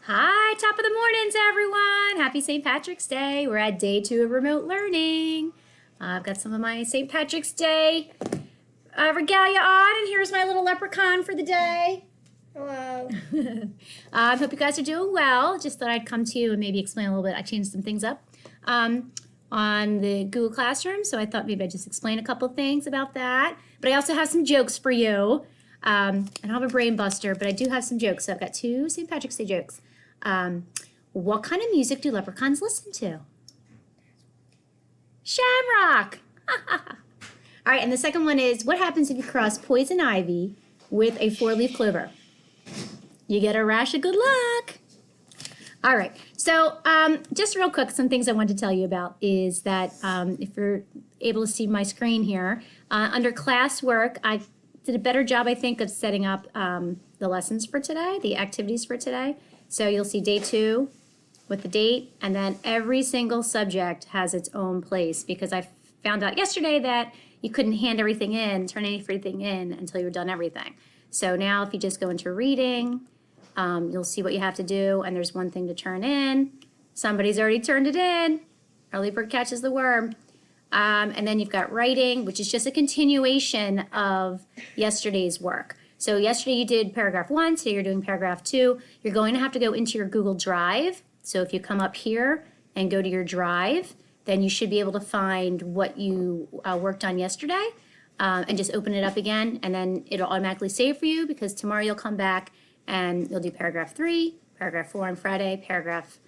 Hi, top of the mornings, everyone. Happy St. Patrick's Day. We're at day 2 of remote learning. I've got some of my St. Patrick's Day regalia on, and here's my little leprechaun for the day. Hello. I hope you guys are doing well. Just thought I'd come to you and maybe explain a little bit. I changed some things up on the Google Classroom, so I thought maybe I'd just explain a couple things about that. But I also have some jokes for you. I don't have a brain buster, but I do have some jokes. So I've got 2 St. Patrick's Day jokes. What kind of music do leprechauns listen to? Shamrock! All right, and the second one is, what happens if you cross poison ivy with a 4-leaf clover? You get a rash of good luck. All right, so just real quick, some things I wanted to tell you about is that if you're able to see my screen here, under classwork, I did a better job, I think, of setting up the lessons for today, the activities for today. So you'll see day 2 with the date, and then every single subject has its own place, because I found out yesterday that you couldn't hand everything in, turn everything in until you were done everything. So now if you just go into reading, you'll see what you have to do, and there's one thing to turn in. Somebody's already turned it in. Early bird catches the worm. And then you've got writing, which is just a continuation of yesterday's work. So yesterday you did paragraph 1, today you're doing paragraph 2. You're going to have to go into your Google Drive. So if you come up here and go to your Drive, then you should be able to find what you worked on yesterday, and just open it up again, and then it'll automatically save for you, because tomorrow you'll come back and you'll do paragraph 3, paragraph 4 on Friday, paragraph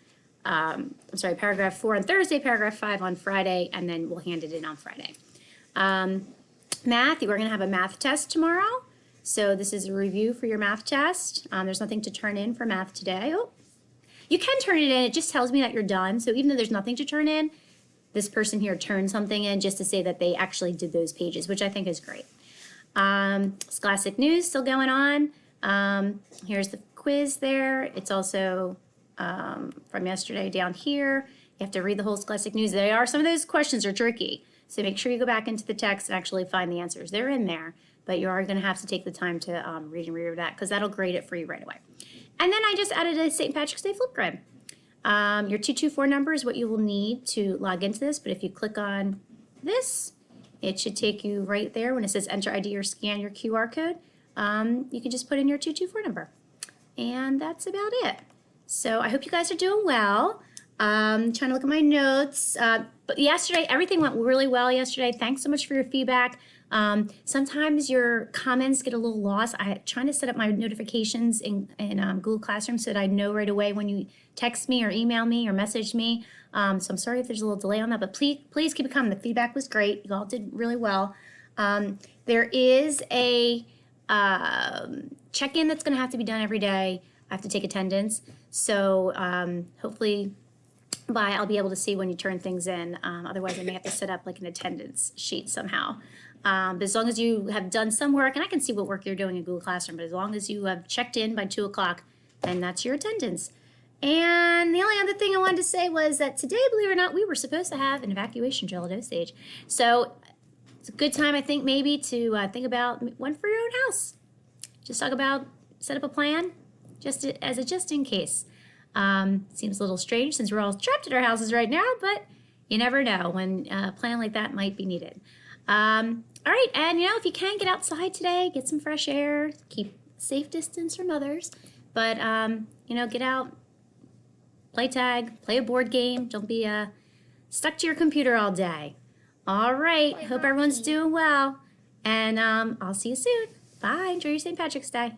4 on Thursday, paragraph 5 on Friday, and then we'll hand it in on Friday. Math, we're going to have a math test tomorrow. So this is a review for your math test. There's nothing to turn in for math today. Oh, you can turn it in. It just tells me that you're done. So even though there's nothing to turn in, this person here turned something in just to say that they actually did those pages, which I think is great. Scholastic News still going on. Here's the quiz there. It's also from yesterday down here. You have to read the whole Scholastic News. Some of those questions are tricky, so make sure you go back into the text and actually find the answers. They're in there, but you are going to have to take the time to read and reread that, because that'll grade it for you right away. And then I just added a St. Patrick's Day flip grid. Your 224 number is what you will need to log into this, but if you click on this, it should take you right there when it says enter ID or scan your QR code. You can just put in your 224 number. And that's about it. So I hope you guys are doing well. Trying to look at my notes. But yesterday, everything went really well yesterday. Thanks so much for your feedback. Sometimes your comments get a little lost. I'm trying to set up my notifications in Google Classroom so that I know right away when you text me or email me or message me. So I'm sorry if there's a little delay on that, but please keep it coming. The feedback was great. You all did really well. There is a check-in that's going to have to be done every day. I have to take attendance. So hopefully I'll be able to see when you turn things in. Otherwise, I may have to set up like an attendance sheet somehow. But as long as you have done some work, and I can see what work you're doing in Google Classroom, but as long as you have checked in by 2 o'clock, then that's your attendance. And the only other thing I wanted to say was that today, believe it or not, we were supposed to have an evacuation drill at Osage. So it's a good time, I think, maybe to think about one for your own house. Just talk about, set up a plan, just in case. Seems a little strange since we're all trapped at our houses right now, but you never know when a plan like that might be needed. All right, and if you can get outside today, get some fresh air, keep safe distance from others, but get out, play tag, play a board game. Don't be stuck to your computer all day. All right, hope everyone's doing well, and I'll see you soon. Bye. Enjoy your St. Patrick's Day.